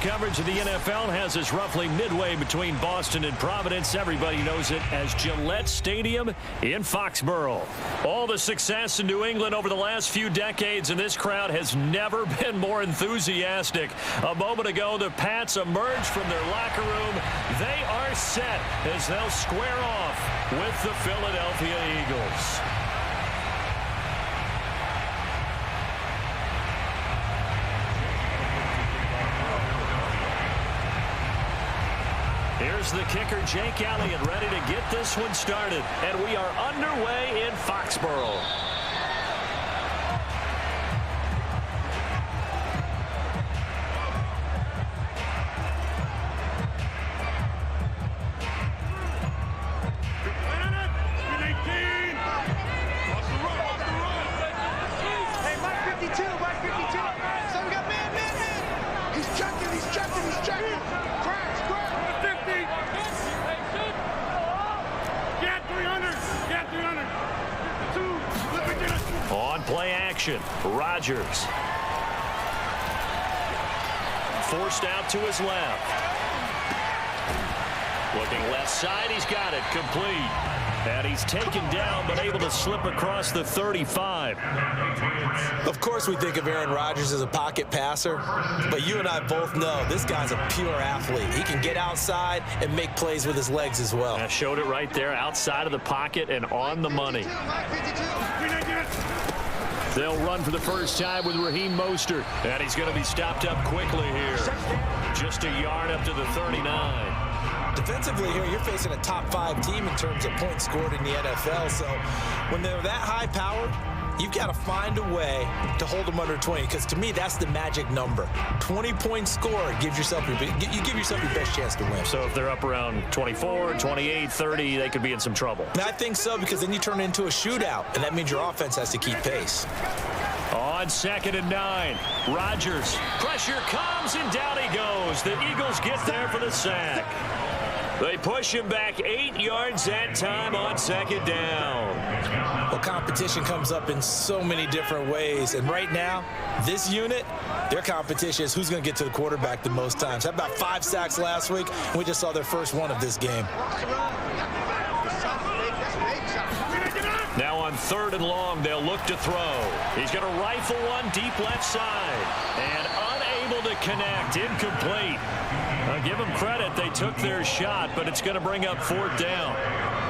coverage of the NFL has us roughly midway between Boston and Providence. Everybody knows it as Gillette Stadium in Foxborough. All the success in New England over the last few decades, and this crowd has never been more enthusiastic. A moment ago, the Pats emerged from their locker room. They are set as they'll square off with the Philadelphia Eagles. Here's the kicker, Jake Elliott, ready to get this one started. And we are underway in Foxborough. Play action. Rodgers. Forced out to his left. Looking left side. He's got it. Complete. And he's taken down, but able to slip across the 35. Of course we think of Aaron Rodgers as a pocket passer, but you and I both know this guy's a pure athlete. He can get outside and make plays with his legs as well. I showed it right there, outside of the pocket and on the money. They'll run for the first time with Raheem Mostert. And he's going to be stopped up quickly here. Just a yard up to the 39. Defensively here, you're facing a top-5 team in terms of points scored in the NFL. So when they're that high-powered, you've got to find a way to hold them under 20. Because to me, that's the magic number. 20-point score gives yourself you give yourself your best chance to win. So if they're up around 24, 28, 30, they could be in some trouble. And I think so, because then you turn it into a shootout, and that means your offense has to keep pace. On 2nd and 9, Rodgers. Pressure comes, and down he goes. The Eagles get there for the sack. They push him back 8 yards that time on 2nd down. Well, competition comes up in so many different ways. And right now, this unit, their competition is who's going to get to the quarterback the most times. How about 5 sacks last week? We just saw their first one of this game. Now on 3rd and long, they'll look to throw. He's going to rifle one deep left side. And unable to connect. Incomplete. Give them credit. They took their shot, but it's going to bring up 4th down.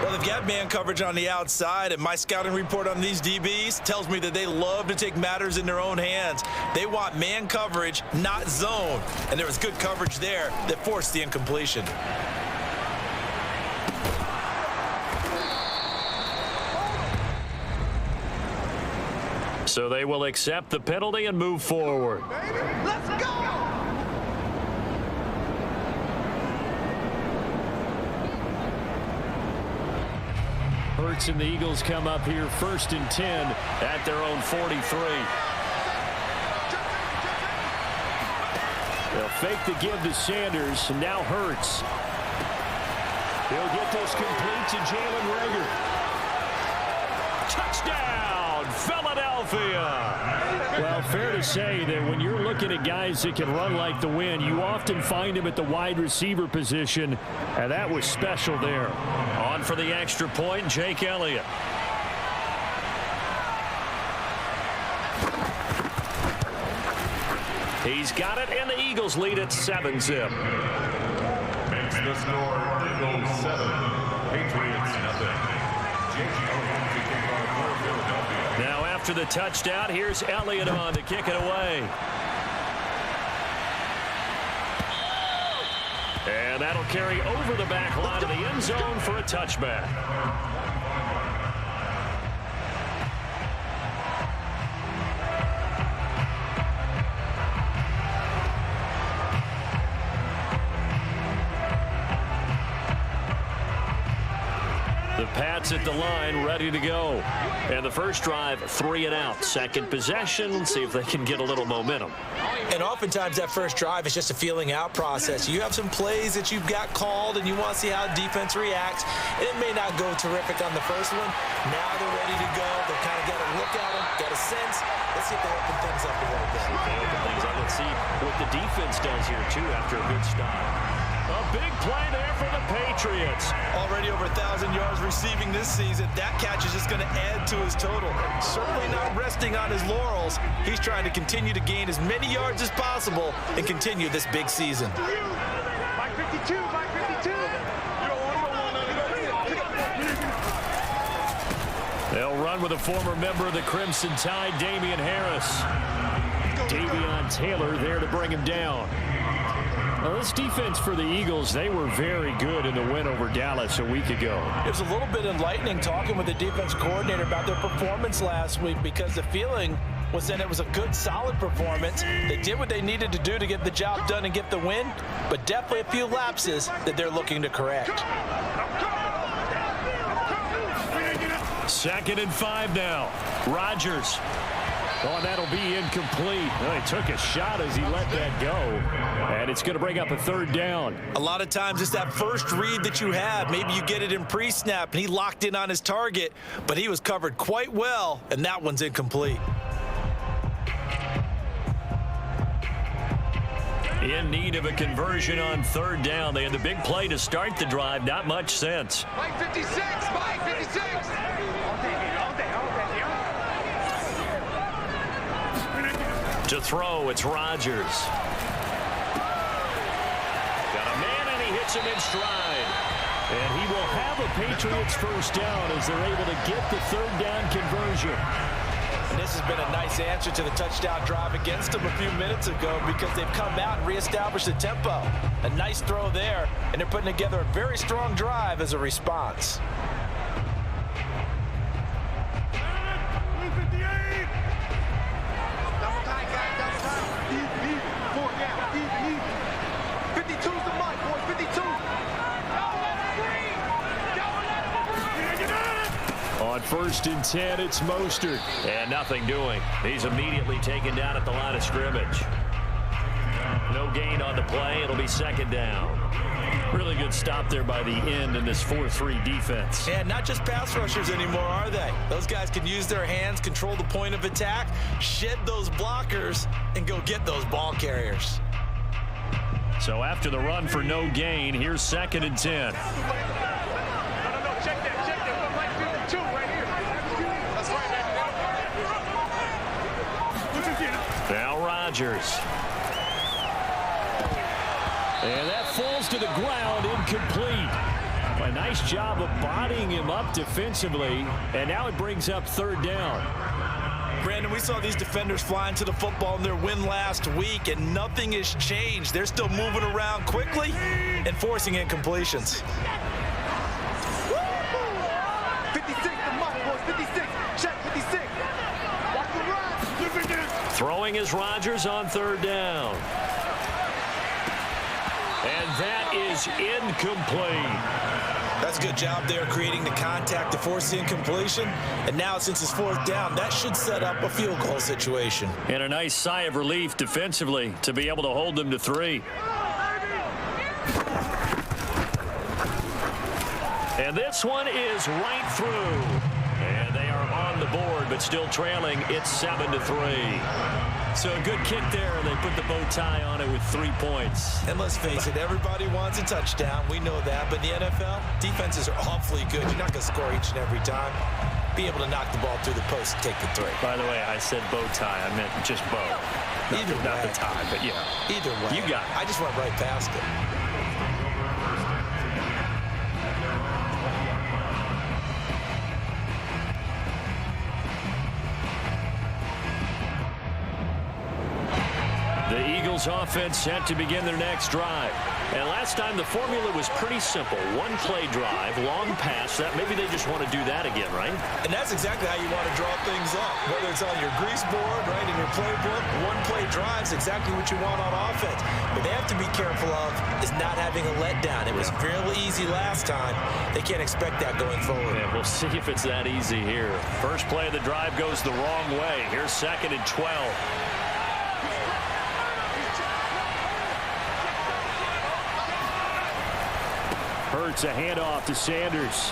Well, they've got man coverage on the outside, and my scouting report on these DBs tells me that they love to take matters in their own hands. They want man coverage, not zone. And there was good coverage there that forced the incompletion. So they will accept the penalty and move forward. Let's go! Hurts and the Eagles come up here 1st and 10 at their own 43. They'll fake the give to Sanders, and now Hurts. He'll get this complete to Jalen Reagor. Touchdown, Philadelphia! Well, fair to say that when you're looking at guys that can run like the wind, you often find them at the wide receiver position, and that was special there. On for the extra point, Jake Elliott. He's got it, and the Eagles lead at 7-zip. Makes the score Eagles 7, Patriots nothing. Now after the touchdown, here's Elliott on to kick it away. And that'll carry over the back line of the end zone for a touchback. The Pats at the line, ready to go. And the first drive, 3 and out. Second possession, see if they can get a little momentum. And oftentimes that first drive is just a feeling out process. You have some plays that you've got called and you want to see how defense reacts. And it may not go terrific on the first one. Now they're ready to go. They've kind of got a look at them, got a sense. Let's see if they open things up a little bit. Let's Let's see what the defense does here, too, after a good stop. A big play there for the Patriots. Already over 1,000 yards receiving this season. That catch is just going to add to his total. Certainly not resting on his laurels. He's trying to continue to gain as many yards as possible and continue this big season. Mike 52, Mike 52. They'll run with a former member of the Crimson Tide, Damian Harris. Davion Taylor there to bring him down. Now, this defense for the Eagles, they were very good in the win over Dallas a week ago. It was a little bit enlightening talking with the defense coordinator about their performance last week, because the feeling was that it was a good, solid performance. They did what they needed to do to get the job done and get the win, but definitely a few lapses that they're looking to correct. 2nd and 5 now. Rodgers. Oh, that'll be incomplete. Well, he took a shot as he let that go. And it's going to bring up a 3rd down. A lot of times it's that first read that you have. Maybe you get it in pre-snap, and he locked in on his target, but he was covered quite well, and that one's incomplete. In need of a conversion on 3rd down. They had the big play to start the drive. Not much sense. Mike 56, Mike 56. To throw, it's Rodgers. Got a man, and he hits him in stride. And he will have a Patriots 1st down as they're able to get the 3rd down conversion. And this has been a nice answer to the touchdown drive against them a few minutes ago, because they've come out and reestablished the tempo. A nice throw there, and they're putting together a very strong drive as a response. On 1st and 10, it's Mostert. And nothing doing. He's immediately taken down at the line of scrimmage. No gain on the play. It'll be 2nd down. Really good stop there by the end in this 4-3 defense. And not just pass rushers anymore, are they? Those guys can use their hands, control the point of attack, shed those blockers, and go get those ball carriers. So after the run for no gain, here's 2nd and 10. Check that, Mike 52 right here. That's right, man. Now Rodgers. And that falls to the ground, incomplete. A nice job of bodying him up defensively, and now it brings up 3rd down. Brandon, we saw these defenders flying to the football in their win last week, and nothing has changed. They're still moving around quickly and forcing incompletions. 56 to Mike, boys. 56. Check 56. Watch the run. Throwing is Rodgers on 3rd down. And that is incomplete. That's a good job there creating the contact to force the incompletion. And now, since it's 4th down, that should set up a field goal situation. And a nice sigh of relief defensively to be able to hold them to 3. And this one is right through. And they are on the board, but still trailing. It's 7-3. So a good kick there, and they put the bow tie on it with 3 points. And let's face it, everybody wants a touchdown. We know that. But in the NFL, defenses are awfully good. You're not going to score each and every time. Be able to knock the ball through the post and take the 3. By the way, I said bow tie. I meant just bow. Not the tie, but yeah. Either way. You got it. I just went right past it. The Eagles offense set to begin their next drive. And last time the formula was pretty simple. 1-play drive, long pass. That maybe they just want to do that again, right? And that's exactly how you want to draw things up. Whether it's on your grease board, right, in your playbook, 1-play drive is exactly what you want on offense. But they have to be careful of is not having a letdown. It was fairly easy last time. They can't expect that going forward. Yeah, we'll see if it's that easy here. First play of the drive goes the wrong way. Here's 2nd and 12. Hurts a handoff to Sanders.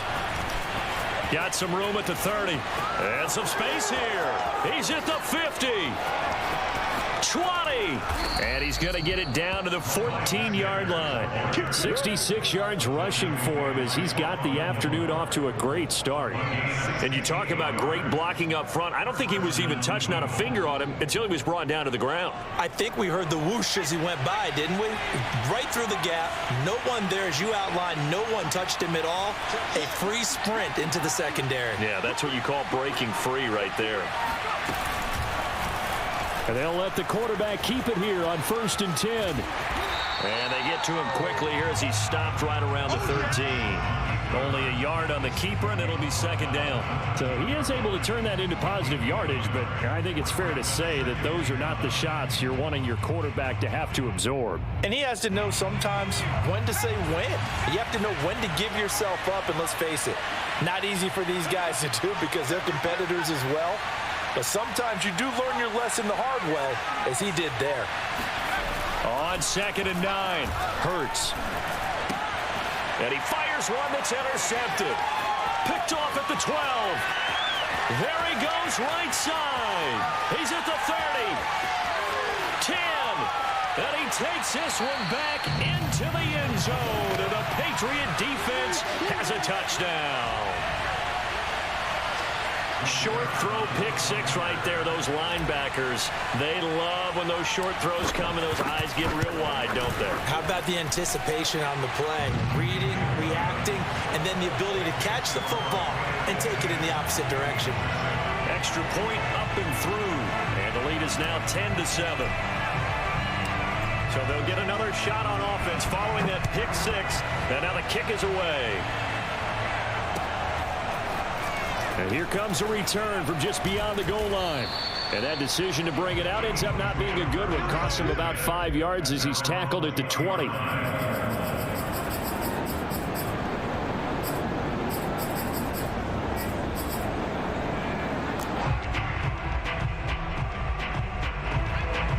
Got some room at the 30. And some space here. He's at the 50. 20. And he's going to get it down to the 14-yard line. 66 yards rushing for him as he's got the afternoon off to a great start. And you talk about great blocking up front. I don't think he was even touched, not a finger on him, until he was brought down to the ground. I think we heard the whoosh as he went by, didn't we? Right through the gap. No one there, as you outlined. No one touched him at all. A free sprint into the secondary. Yeah, that's what you call breaking free right there. And they'll let the quarterback keep it here on 1st and 10. And they get to him quickly here as he stopped right around the 13. Only a yard on the keeper, and it'll be 2nd down. So he is able to turn that into positive yardage, but I think it's fair to say that those are not the shots you're wanting your quarterback to have to absorb. And he has to know sometimes when to say when. You have to know when to give yourself up, and let's face it, not easy for these guys to do because they're competitors as well. But sometimes you do learn your lesson the hard way, as he did there. On 2nd and 9, Hurts. And he fires one that's intercepted. Picked off at the 12. There he goes right side. He's at the 30. 10. And he takes this one back into the end zone. And the Patriot defense has a touchdown. Short throw, pick 6 right there. Those linebackers, they love when those short throws come and those eyes get real wide, don't they? How about the anticipation on the play? Reading, reacting, and then the ability to catch the football and take it in the opposite direction. Extra point up and through. And the lead is now 10-7. So they'll get another shot on offense following that pick 6. And now the kick is away. And here comes a return from just beyond the goal line. And that decision to bring it out ends up not being a good one. Costs him about 5 yards as he's tackled at the 20.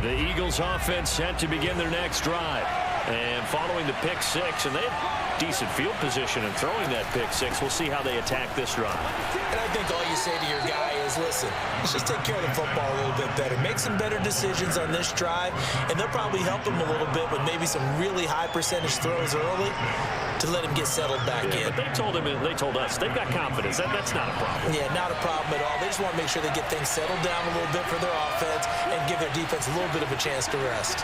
The Eagles offense set to begin their next drive. And following the pick 6, and they have decent field position in throwing that pick 6. We'll see how they attack this drive. And I think all you say to your guy is, listen, let's just take care of the football a little bit better. Make some better decisions on this drive, and they'll probably help him a little bit with maybe some really high percentage throws early to let him get settled back in. But they told us, they've got confidence. That's not a problem. Yeah, not a problem at all. They just want to make sure they get things settled down a little bit for their offense and give their defense a little bit of a chance to rest.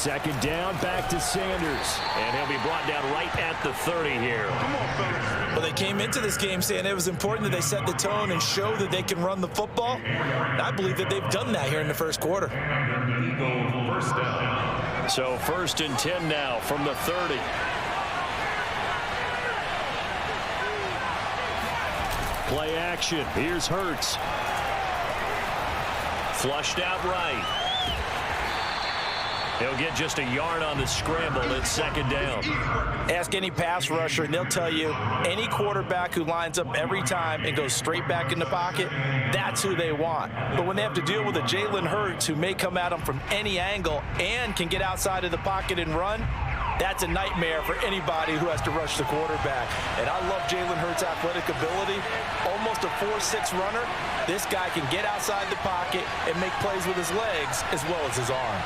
2nd down, back to Sanders. And he'll be brought down right at the 30 here. Well, they came into this game saying it was important that they set the tone and show that they can run the football. And I believe that they've done that here in the first quarter. First down. So 1st and 10 now from the 30. Play action. Here's Hurts. Flushed out right. He'll get just a yard on the scramble. It's 2nd down. Ask any pass rusher, and they'll tell you any quarterback who lines up every time and goes straight back in the pocket, that's who they want. But when they have to deal with a Jalen Hurts who may come at them from any angle and can get outside of the pocket and run, that's a nightmare for anybody who has to rush the quarterback. And I love Jalen Hurts' athletic ability. Almost a 4.6 runner. This guy can get outside the pocket and make plays with his legs as well as his arm.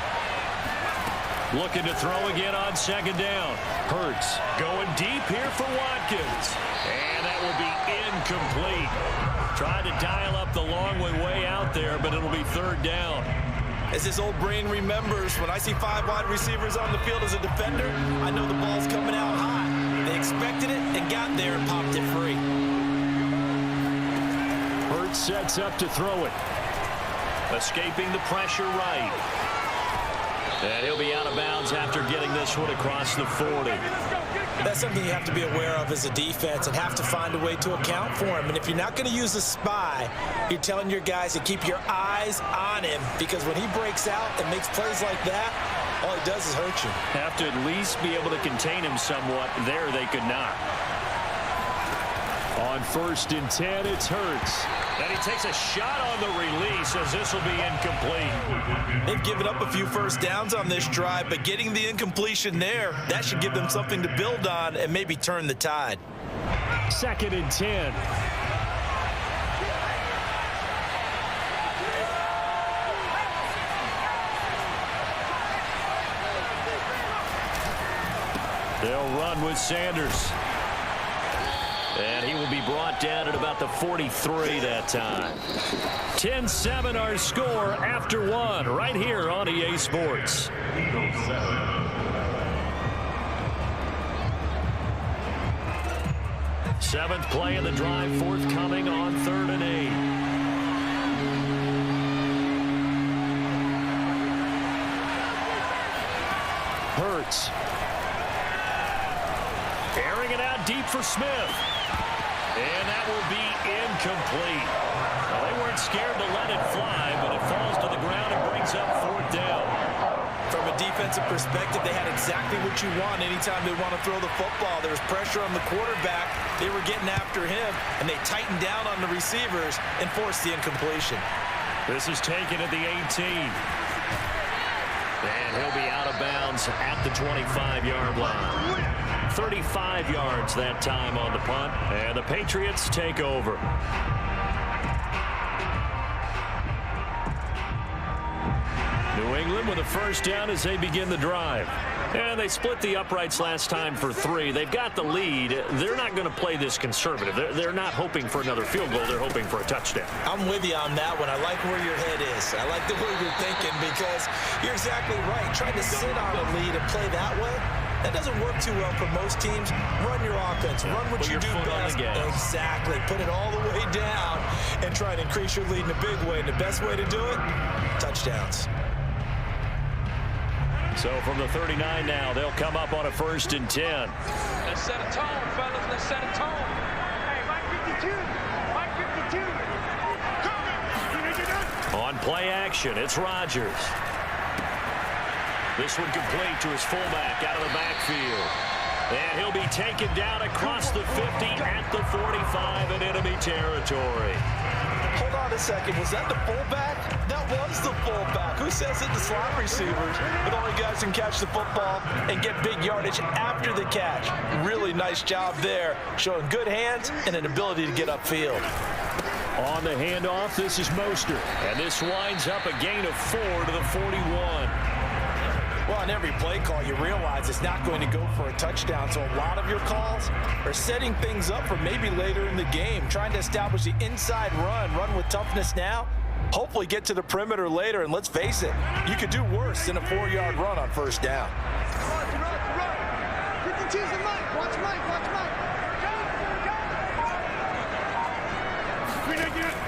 Looking to throw again on 2nd down. Hurts going deep here for Watkins. And that will be incomplete. Tried to dial up the long way out there, but it'll be 3rd down. As his old brain remembers, when I see 5 wide receivers on the field as a defender, I know the ball's coming out high. They expected it and got there and popped it free. Hurts sets up to throw it. Escaping the pressure right. And he'll be out of bounds after getting this one across the 40. That's something you have to be aware of as a defense and have to find a way to account for him. And if you're not going to use a spy, you're telling your guys to keep your eyes on him, because when he breaks out and makes plays like that, all he does is hurt you. Have to at least be able to contain him somewhat. There they could not. On 1st and 10, it's Hurts. And he takes a shot on the release as this will be incomplete. They've given up a few first downs on this drive, but getting the incompletion there, that should give them something to build on and maybe turn the tide. 2nd and 10. They'll run with Sanders. And he will be brought down at about the 43 that time. 10-7 our score after one right here on EA Sports. Seventh play of the drive forthcoming on 3rd and 8. Hurts. Airing it out deep for Smith. And that will be incomplete. Well, they weren't scared to let it fly, but it falls to the ground and brings up 4th down. From a defensive perspective, they had exactly what you want anytime they want to throw the football. There was pressure on the quarterback. They were getting after him, and they tightened down on the receivers and forced the incompletion. This is taken at the 18. And he'll be out of bounds at the 25-yard line. 35 yards that time on the punt, and the Patriots take over. New England with a first down as they begin the drive. And they split the uprights last time for 3. They've got the lead. They're not going to play this conservative. They're not hoping for another field goal. They're hoping for a touchdown. I'm with you on that one. I like where your head is. I like the way you're thinking because you're exactly right. Trying to sit on a lead and play that way, that doesn't work too well for most teams. Run your offense. Run what you do best. Exactly. Put it all the way down and try and increase your lead in a big way. And the best way to do it, touchdowns. So from the 39 now, they'll come up on a 1st and 10. Let's set a tone, fellas. Let's set a tone. Hey, Mike 52. Mike 52. On play action, it's Rodgers. This one complete to his fullback out of the backfield. And he'll be taken down across the 50 at the 45 in enemy territory. Hold on a second. Was that the fullback? That was the fullback. Who says it? The slot receivers. But only guys can catch the football and get big yardage after the catch. Really nice job there. Showing good hands and an ability to get upfield. On the handoff, this is Mostert. And this winds up a gain of 4 to the 41. Well, on every play call, you realize it's not going to go for a touchdown. So a lot of your calls are setting things up for maybe later in the game, trying to establish the inside run with toughness now, hopefully get to the perimeter later. And let's face it, you could do worse than a 4-yard run on 1st down. Run. 52's the Mike. Watch Mike. Watch Mike.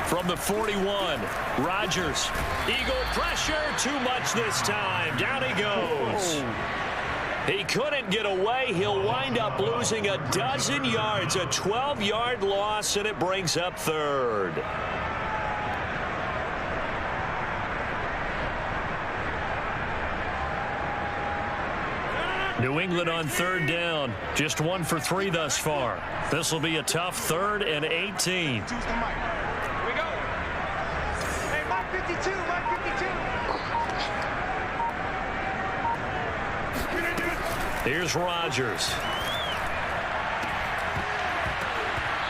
From the 41, Rodgers. Eagle pressure, too much this time. Down he goes. He couldn't get away. He'll wind up losing a dozen yards, a 12-yard loss, and it brings up 3rd. New England on 3rd down. Just 1 for 3 thus far. This will be a tough 3rd and 18. Mike 52, Mike 52. Here's Rodgers.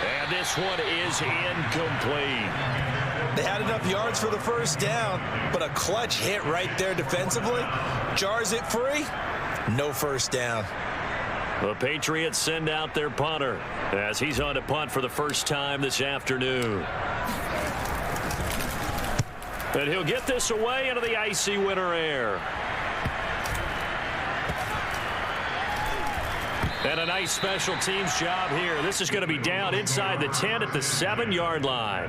And this one is incomplete. They had enough yards for the 1st down, but a clutch hit right there defensively. Jars it free. No 1st down. The Patriots send out their punter as he's on to punt for the first time this afternoon. And he'll get this away into the icy winter air. And a nice special teams job here. This is going to be down inside the 10 at the 7-yard line.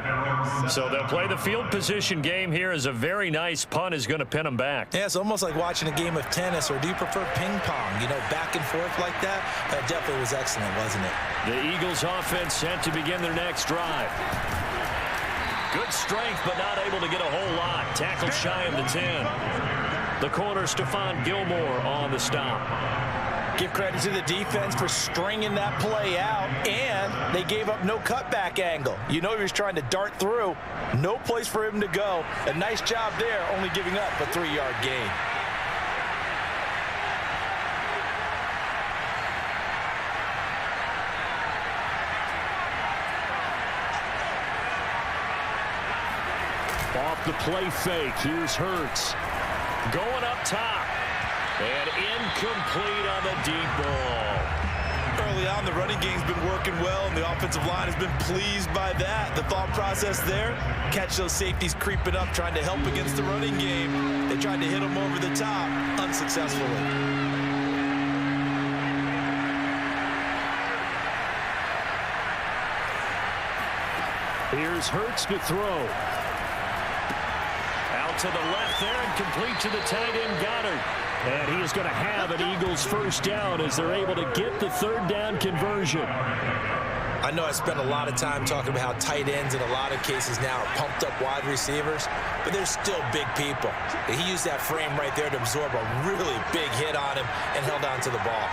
So they'll play the field position game here as a very nice punt is going to pin them back. Yeah, it's almost like watching a game of tennis, or do you prefer ping pong? You know, back and forth like that? That definitely was excellent, wasn't it? The Eagles offense set to begin their next drive. Good strength, but not able to get a whole lot. Tackled shy of the 10. The corner, Stephon Gilmore, on the stop. Give credit to the defense for stringing that play out, and they gave up no cutback angle. You know he was trying to dart through. No place for him to go. A nice job there, only giving up a 3-yard gain. Off the play fake, here's Hurts. Going up top. And incomplete on the deep ball. early on, the running game's been working well, and the offensive line has been pleased by that. The thought process there, catch those safeties creeping up, trying to help against the running game. They tried to hit them over the top, unsuccessfully. Here's Hurts to throw. Out to the left there and complete to the tight end Goddard. And he is going to have an Eagles first down as they're able to get the third down conversion. I know I spent a lot of time talking about how tight ends in a lot of cases now are pumped up wide receivers, but they're still big people. He used that frame right there to absorb a really big hit on him and held on to the ball.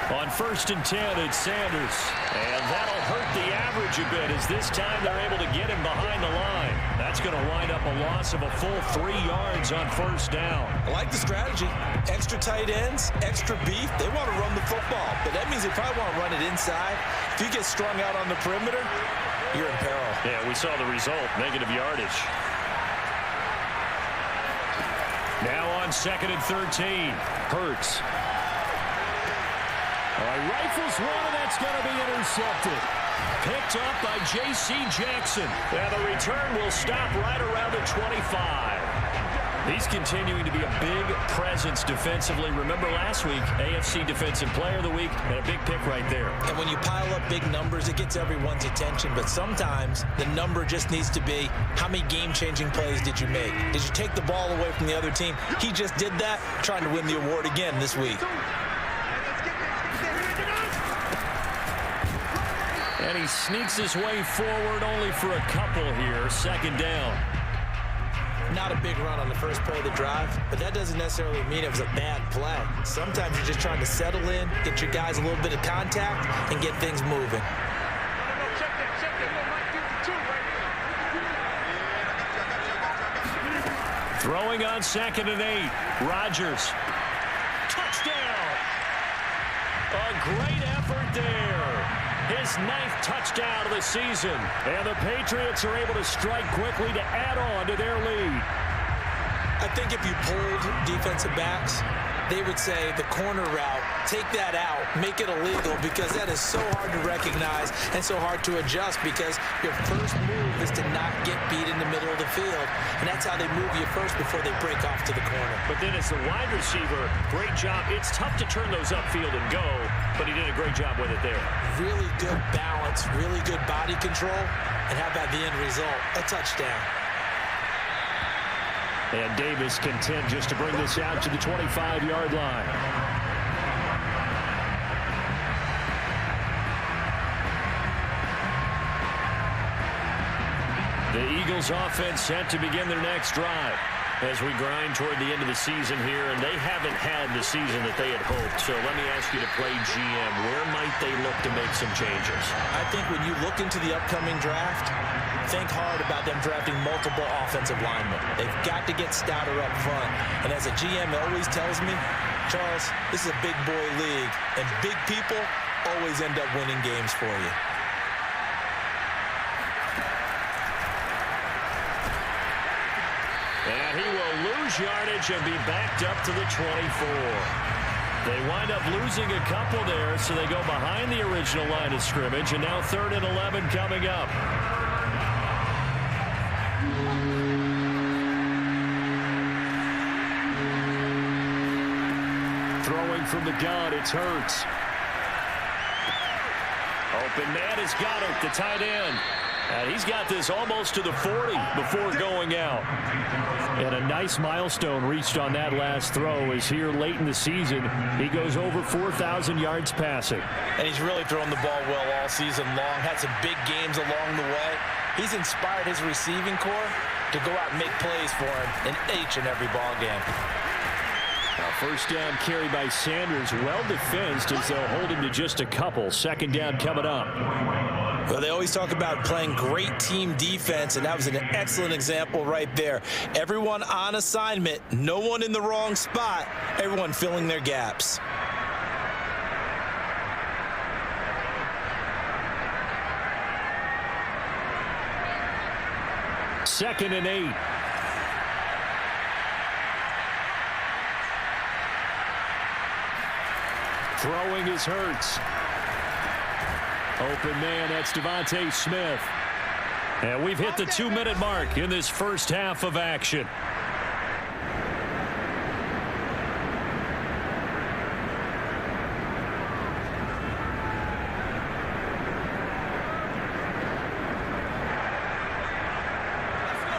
On 1st and 10, it's Sanders. And that'll hurt the average a bit as this time they're able to get him behind the line. That's going to wind up a loss of a full 3 yards on 1st down. I like the strategy. Extra tight ends, extra beef. They want to run the football, but that means they probably want to run it inside. If you get strung out on the perimeter, you're in peril. Yeah, we saw the result, negative yardage. Now on 2nd and 13, Hurts. Rifles one, and that's going to be intercepted. Picked up by J.C. Jackson. And the return will stop right around the 25. He's continuing to be a big presence defensively. Remember last week, AFC Defensive Player of the Week, and a big pick right there. And when you pile up big numbers, it gets everyone's attention. But sometimes the number just needs to be, how many game-changing plays did you make? Did you take the ball away from the other team? He just did that, trying to win the award again this week. And he sneaks his way forward only for a couple here. 2nd down. Not a big run on the first play of the drive, but that doesn't necessarily mean it was a bad play. Sometimes you're just trying to settle in, get your guys a little bit of contact, and get things moving. Throwing on 2nd and 8. Rodgers. Touchdown. A great effort there. His 9th touchdown of the season. And the Patriots are able to strike quickly to add on to their lead. I think if you pulled defensive backs, they would say the corner route, take that out, make it illegal, because that is so hard to recognize and so hard to adjust, because your first move is to not get beat in the middle of the field. And that's how they move you first before they break off to the corner. But then as the wide receiver, great job. It's tough to turn those upfield and go, but he did a great job with it there. Really good balance, really good body control, and how about the end result? A touchdown. And Davis content just to bring this out to the 25-yard line. The Eagles offense set to begin their next drive as we grind toward the end of the season here, and they haven't had the season that they had hoped. So let me ask you to play GM. Where might they look to make some changes? I think when you look into the upcoming draft, think hard about them drafting multiple offensive linemen. They've got to get stouter up front. And as a GM always tells me, Charles, this is a big boy league, and big people always end up winning games for you. And he will lose yardage and be backed up to the 24. They wind up losing a couple there, so they go behind the original line of scrimmage, and now 3rd and 11 coming up. Throwing from the gun, it's Hurts. Open man is Goddard, the tight end. And he's got this almost to the 40 before going out. And a nice milestone reached on that last throw is here late in the season. He goes over 4,000 yards passing. And he's really thrown the ball well all season long. Had some big games along the way. He's inspired his receiving corps to go out and make plays for him in each and every ball game. Now, first down carry by Sanders, well defensed as they'll hold him to just a couple. 2nd down coming up. Well, they always talk about playing great team defense, and that was an excellent example right there. Everyone on assignment, no one in the wrong spot, everyone filling their gaps. Second and 8. Throwing is Hurts. Open man, that's Devontae Smith. And we've hit the 2-minute mark in this first half of action.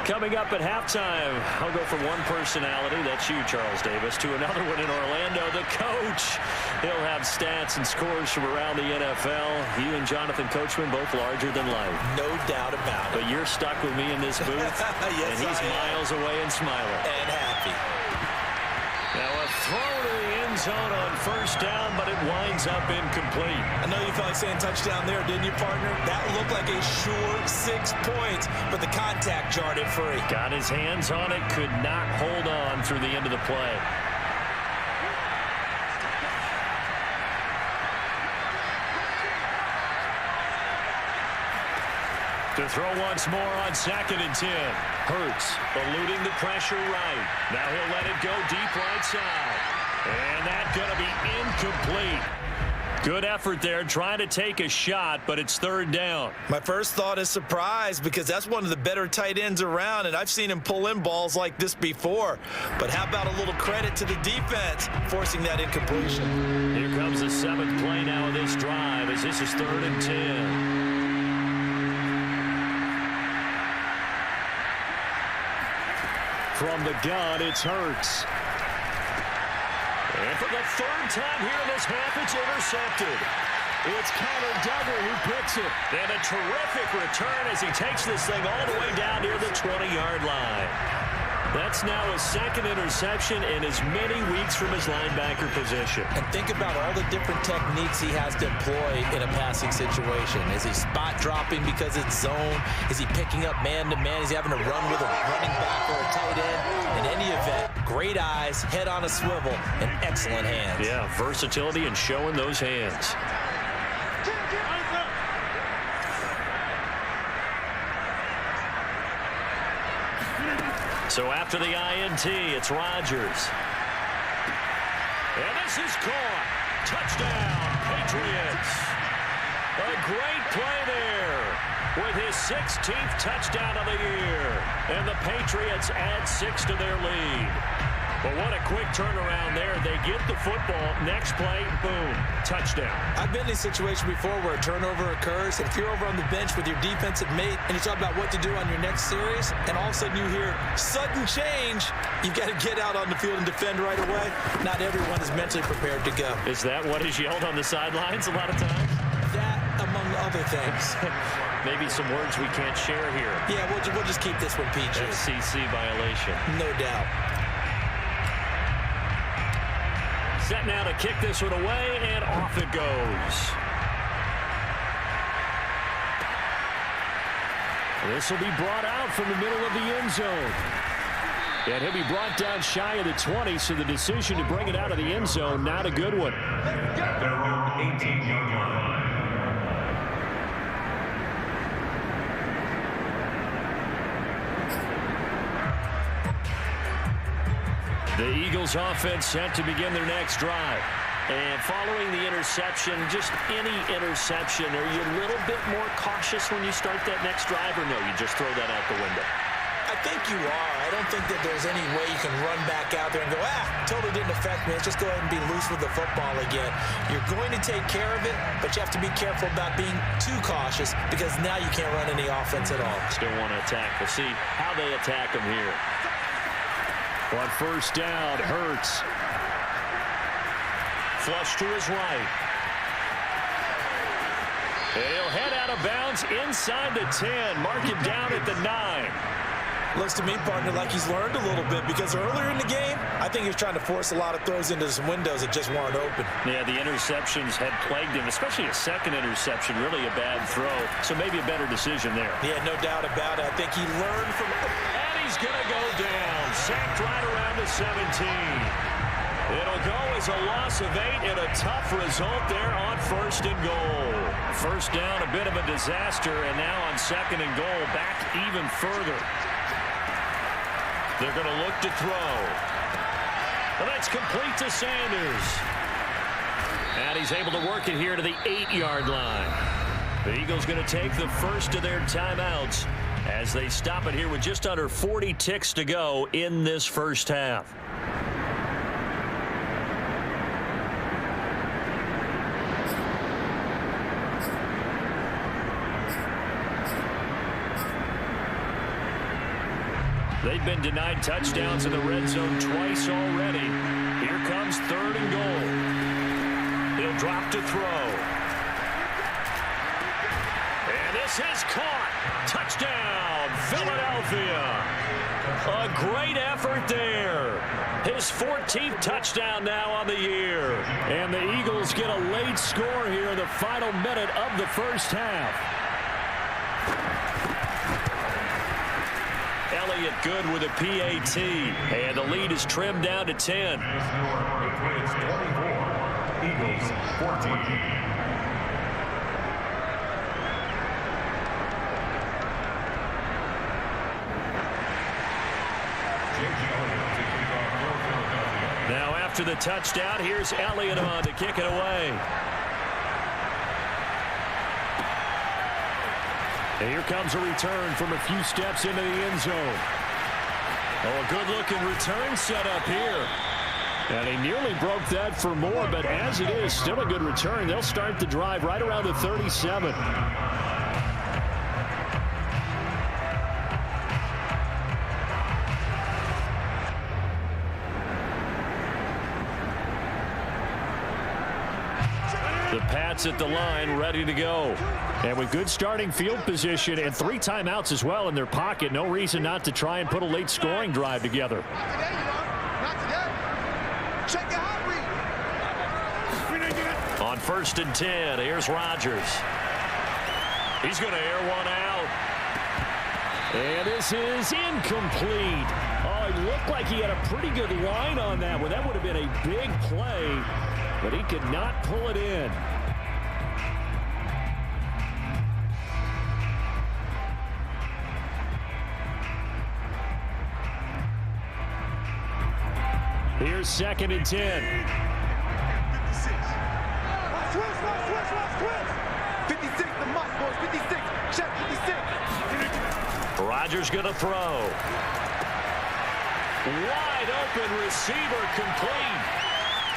Coming up at halftime, I'll go from one personality, that's you, Charles Davis, to another one in Orlando, the coach. He'll have stats and scores from around the NFL. You and Jonathan Coachman, both larger than life. No doubt about it. But you're stuck with me in this booth, yes, and he's miles away and smiling. And happy. Now a throw to the end zone on first down, but it winds up incomplete. I know you felt like saying touchdown there, didn't you, partner? That looked like a sure 6 points, but the contact jarred it free. Got his hands on it, could not hold on through the end of the play. To throw once more on 2nd and 10. Hurts eluding the pressure right. Now he'll let it go deep right side. And that's going to be incomplete. Good effort there trying to take a shot, but it's 3rd down. My first thought is surprise because that's one of the better tight ends around, and I've seen him pull in balls like this before. But how about a little credit to the defense forcing that incompletion? Here comes the 7th play now of this drive as this is 3rd and 10. From the gun, it's Hurts. And for the 3rd time here in this half, it's intercepted. It's Connor Duggar who picks it. And a terrific return as he takes this thing all the way down near the 20-yard line. That's now his 2nd interception in as many weeks from his linebacker position. And think about all the different techniques he has to employ in a passing situation. Is he spot dropping because it's zone? Is he picking up man-to-man? Is he having to run with a running back or a tight end? In any event, great eyes, head on a swivel, and excellent hands. Yeah, versatility and showing those hands. So after the INT, it's Rodgers. And this is caught. Touchdown, Patriots. A great play there with his 16th touchdown of the year. And the Patriots add 6 to their lead. But what a quick turnaround there. They get the football. Next play, boom, touchdown. I've been in a situation before where a turnover occurs, and if you're over on the bench with your defensive mate and you talk about what to do on your next series, and all of a sudden you hear sudden change, you've got to get out on the field and defend right away. Not everyone is mentally prepared to go. Is that what is yelled on the sidelines a lot of times? That, among other things. Maybe some words we can't share here. Yeah, we'll just keep this one PG. FCC violation. No doubt. Set now to kick this one away, and off it goes. This will be brought out from the middle of the end zone. And he'll be brought down shy of the 20, so the decision to bring it out of the end zone, not a good one. Their own 18-yard line. The Eagles offense set to begin their next drive. And following the interception, just any interception, are you a little bit more cautious when you start that next drive, or no, you just throw that out the window? I think you are. I don't think that there's any way you can run back out there and go, totally didn't affect me. Let's just go ahead and be loose with the football again. You're going to take care of it, but you have to be careful about being too cautious because now you can't run any offense at all. Still want to attack. We'll see how they attack them here. On first down, Hurts. Flush to his right. And he'll head out of bounds inside the 10. Mark him down at the 9. Looks to me, partner, like he's learned a little bit because earlier in the game, I think he was trying to force a lot of throws into some windows that just weren't open. Yeah, the interceptions had plagued him, especially a second interception, really a bad throw. So maybe a better decision there. Yeah, no doubt about it. I think he learned from... And he's going to go down. Sacked right around the 17. It'll go as a loss of 8 and a tough result there on 1st and goal. First down, a bit of a disaster, and now on 2nd and goal, back even further. They're going to look to throw. Well, that's complete to Sanders. And he's able to work it here to the 8-yard line. The Eagles going to take the first of their timeouts as they stop it here with just under 40 ticks to go in this first half. They've been denied touchdowns in the red zone twice already. Here comes 3rd and goal. He'll drop to throw. And this is caught. Touchdown, Philadelphia. A great effort there. His 14th touchdown now on the year. And the Eagles get a late score here in the final minute of the first half. Elliott good with a PAT. And the lead is trimmed down to 10. Patriots 24, Eagles 14. Now after the touchdown, here's Elliott on to kick it away. And here comes a return from a few steps into the end zone. Oh, a good-looking return set up here. And he nearly broke that for more, but as it is, still a good return. They'll start the drive right around the 37. The Pats at the line, ready to go. And with good starting field position and 3 timeouts as well in their pocket, no reason not to try and put a late scoring drive together. On 1st and 10, here's Rodgers. He's going to air one out. And this is incomplete. Oh, it looked like he had a pretty good line on that one. That would have been a big play, but he could not pull it in. Here's 2nd and 10. 56, the mark, boys. 56. Check 56. Rodgers going to throw. Wide open receiver complete.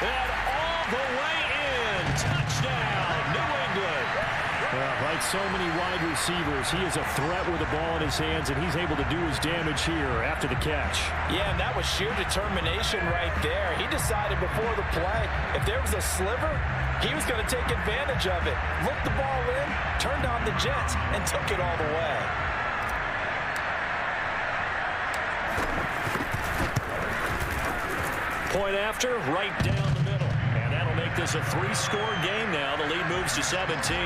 And all the way in. Touchdown, New England. Like so many wide receivers, he is a threat with the ball in his hands, and he's able to do his damage here after the catch. Yeah, and that was sheer determination right there. He decided before the play, if there was a sliver, he was going to take advantage of it. Looked the ball in, turned on the jets, and took it all the way. Point after, right down the middle. And that'll make this a 3-score game now. The lead moves to 17.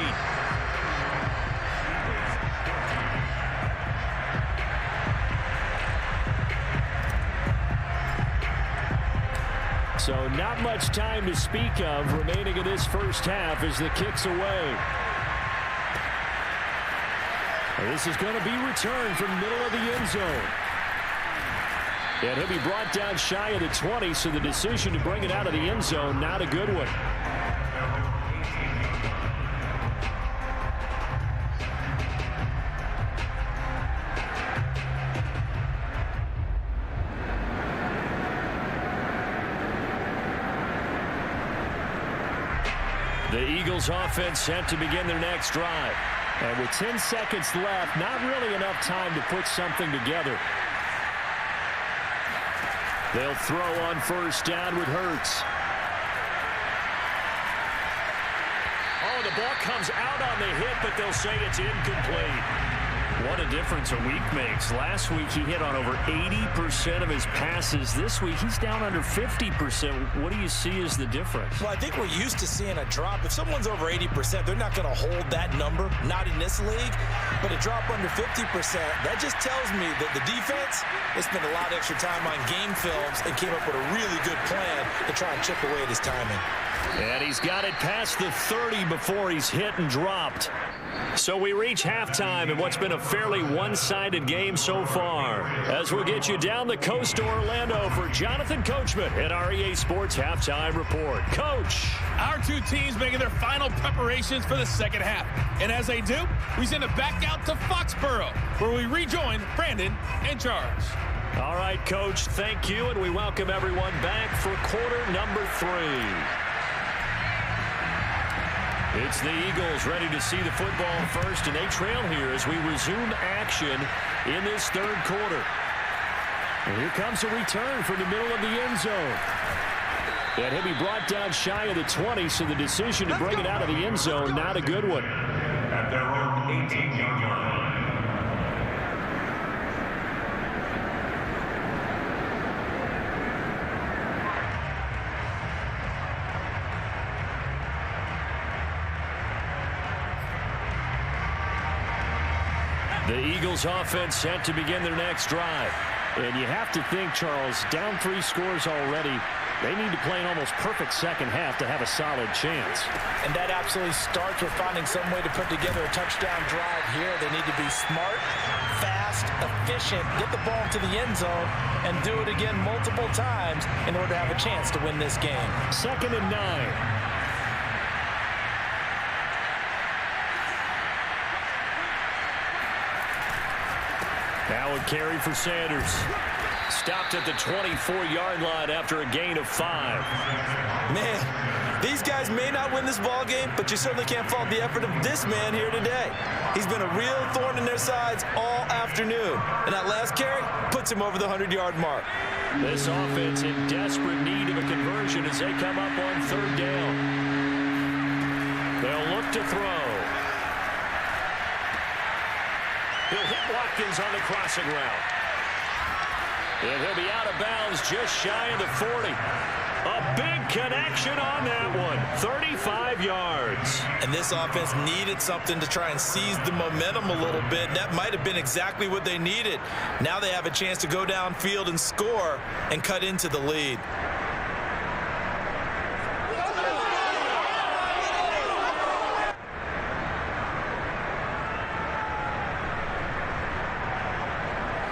So not much time to speak of remaining in this first half as the kick's away. And this is going to be returned from the middle of the end zone. And he'll be brought down shy of the 20, so the decision to bring it out of the end zone, not a good one. The Eagles offense set to begin their next drive. And with 10 seconds left, not really enough time to put something together. They'll throw on 1st down with Hurts. Oh, the ball comes out on the hit, but they'll say it's incomplete. What a difference a week makes. Last week he hit on over 80% of his passes. This week he's down under 50%. What do you see as the difference? Well, I think we're used to seeing a drop. If someone's over 80%, they're not going to hold that number, not in this league. But a drop under 50%, that just tells me that the defense has spent a lot of extra time on game films and came up with a really good plan to try and chip away at his timing. And he's got it past the 30 before he's hit and dropped. So we reach halftime in what's been a fairly one-sided game so far. As we'll get you down the coast to Orlando for Jonathan Coachman at our EA Sports Halftime Report. Coach. Our two teams making their final preparations for the second half. And as they do, we send it back out to Foxborough, where we rejoin Brandon and Charles. All right, Coach, thank you, and we welcome everyone back for quarter number 3. It's the Eagles ready to see the football first, and they trail here as we resume action in this third quarter. And here comes a return from the middle of the end zone. And he'll be brought down shy of the 20, so the decision to bring it out of the end zone, not a good one. At their own 18-yard line. The Eagles offense set to begin their next drive. And you have to think, Charles, down 3 scores already. They need to play an almost perfect second half to have a solid chance. And that absolutely starts with finding some way to put together a touchdown drive here. They need to be smart, fast, efficient, get the ball to the end zone, and do it again multiple times in order to have a chance to win this game. 2nd and 9. Now a carry for Sanders. Stopped at the 24-yard line after a gain of 5. Man, these guys may not win this ball game, but you certainly can't fault the effort of this man here today. He's been a real thorn in their sides all afternoon. And that last carry puts him over the 100-yard mark. This offense in desperate need of a conversion as they come up on 3rd down. They'll look to throw. He'll hit Watkins on the crossing route. And he'll be out of bounds just shy of the 40. A big connection on that one. 35 yards. And this offense needed something to try and seize the momentum a little bit. That might have been exactly what they needed. Now they have a chance to go downfield and score and cut into the lead.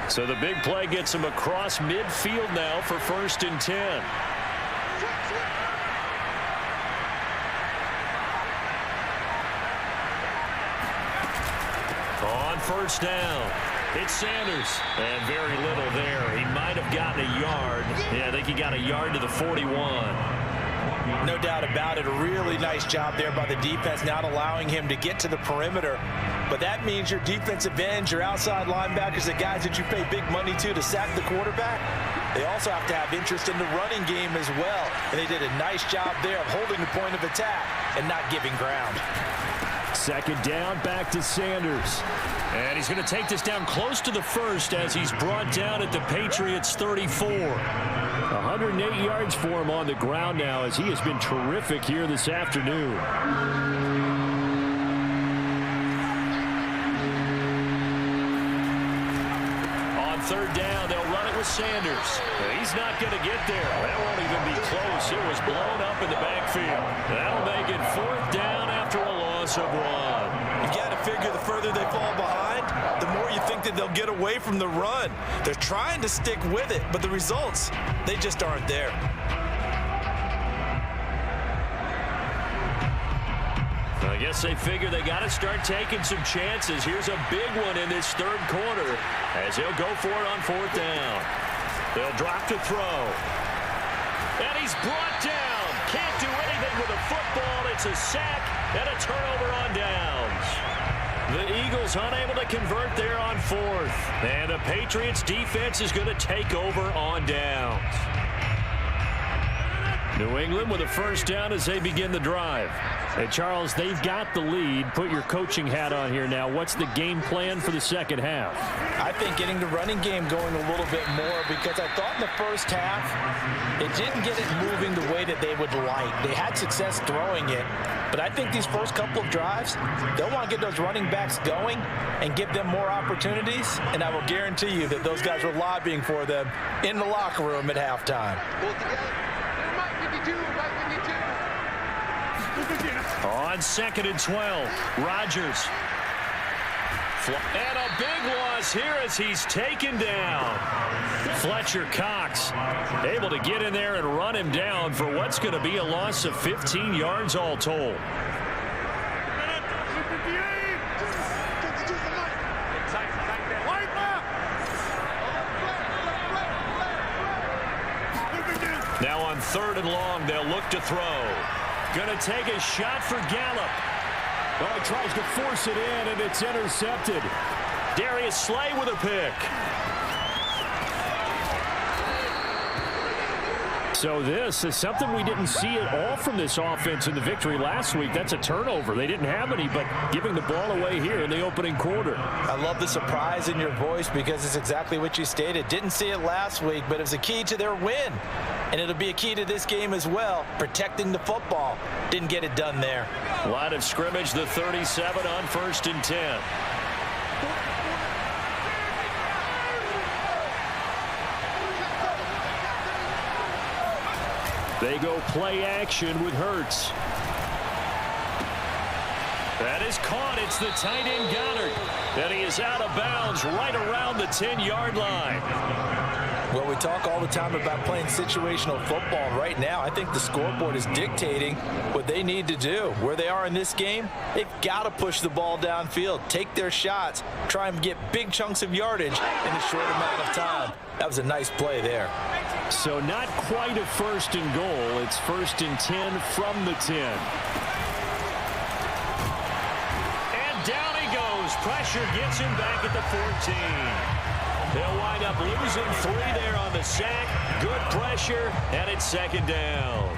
So the big play gets him across midfield now for 1st and 10. On 1st down, it's Sanders. And very little there. He might have gotten a yard. Yeah, I think he got a yard to the 41. No doubt about it. A really nice job there by the defense, not allowing him to get to the perimeter. But that means your defensive ends, your outside linebackers, the guys that you pay big money to sack the quarterback, they also have to have interest in the running game as well. And they did a nice job there of holding the point of attack and not giving ground. 2nd down, back to Sanders. And he's going to take this down close to the 1st as he's brought down at the Patriots 34. 108 yards for him on the ground now as he has been terrific here this afternoon. On 3rd down, they'll run it with Sanders. He's not going to get there. That won't even be close. It was blown up in the backfield. That'll make it 4th down after a loss of 1. You got to figure the further they fall behind, the more you think that they'll get away from the run. They're trying to stick with it, but the results, they just aren't there. I guess they figure they got to start taking some chances. Here's a big one in this 3rd quarter as he'll go for it on 4th down. They'll drop to throw. And he's brought down. Can't do anything with a football. It's a sack and a turnover on downs. The Eagles unable to convert there on 4th. And the Patriots defense is going to take over on downs. New England with a 1st down as they begin the drive. Hey, Charles, they've got the lead. Put your coaching hat on here now. What's the game plan for the 2nd half? I think getting the running game going a little bit more, because I thought in the 1st half it didn't get it moving the way that they would like. They had success throwing it, but I think these first couple of drives, they'll want to get those running backs going and give them more opportunities, and I will guarantee you that those guys were lobbying for them in the locker room at halftime. On 2nd and 12, Rodgers And a big loss here as he's taken down. Fletcher Cox able to get in there and run him down for what's going to be a loss of 15 yards all told. Now on 3rd and long, they'll look to throw. Going to take a shot for Gallup. Oh, he tries to force it in, and it's intercepted. Darius Slay with a pick. So this is something we didn't see at all from this offense in the victory last week. That's a turnover. They didn't have any, but giving the ball away here in the opening quarter. I love the surprise in your voice because it's exactly what you stated. Didn't see it last week, but it was a key to their win. And it'll be a key to this game as well, protecting the football. Didn't get it done there. Line of scrimmage, the 37 on 1st and 10. They go play action with Hurts. That is caught. It's the tight end Goddard. And he is out of bounds right around the 10-yard line. Well, we talk all the time about playing situational football. Right now, I think the scoreboard is dictating what they need to do. Where they are in this game, they've got to push the ball downfield, take their shots, try and get big chunks of yardage in a short amount of time. That was a nice play there. So not quite a 1st and goal. It's 1st and 10 from the 10. And down he goes. Pressure gets him back at the 14. They'll wind up losing 3 there on the sack. Good pressure, and it's 2nd down.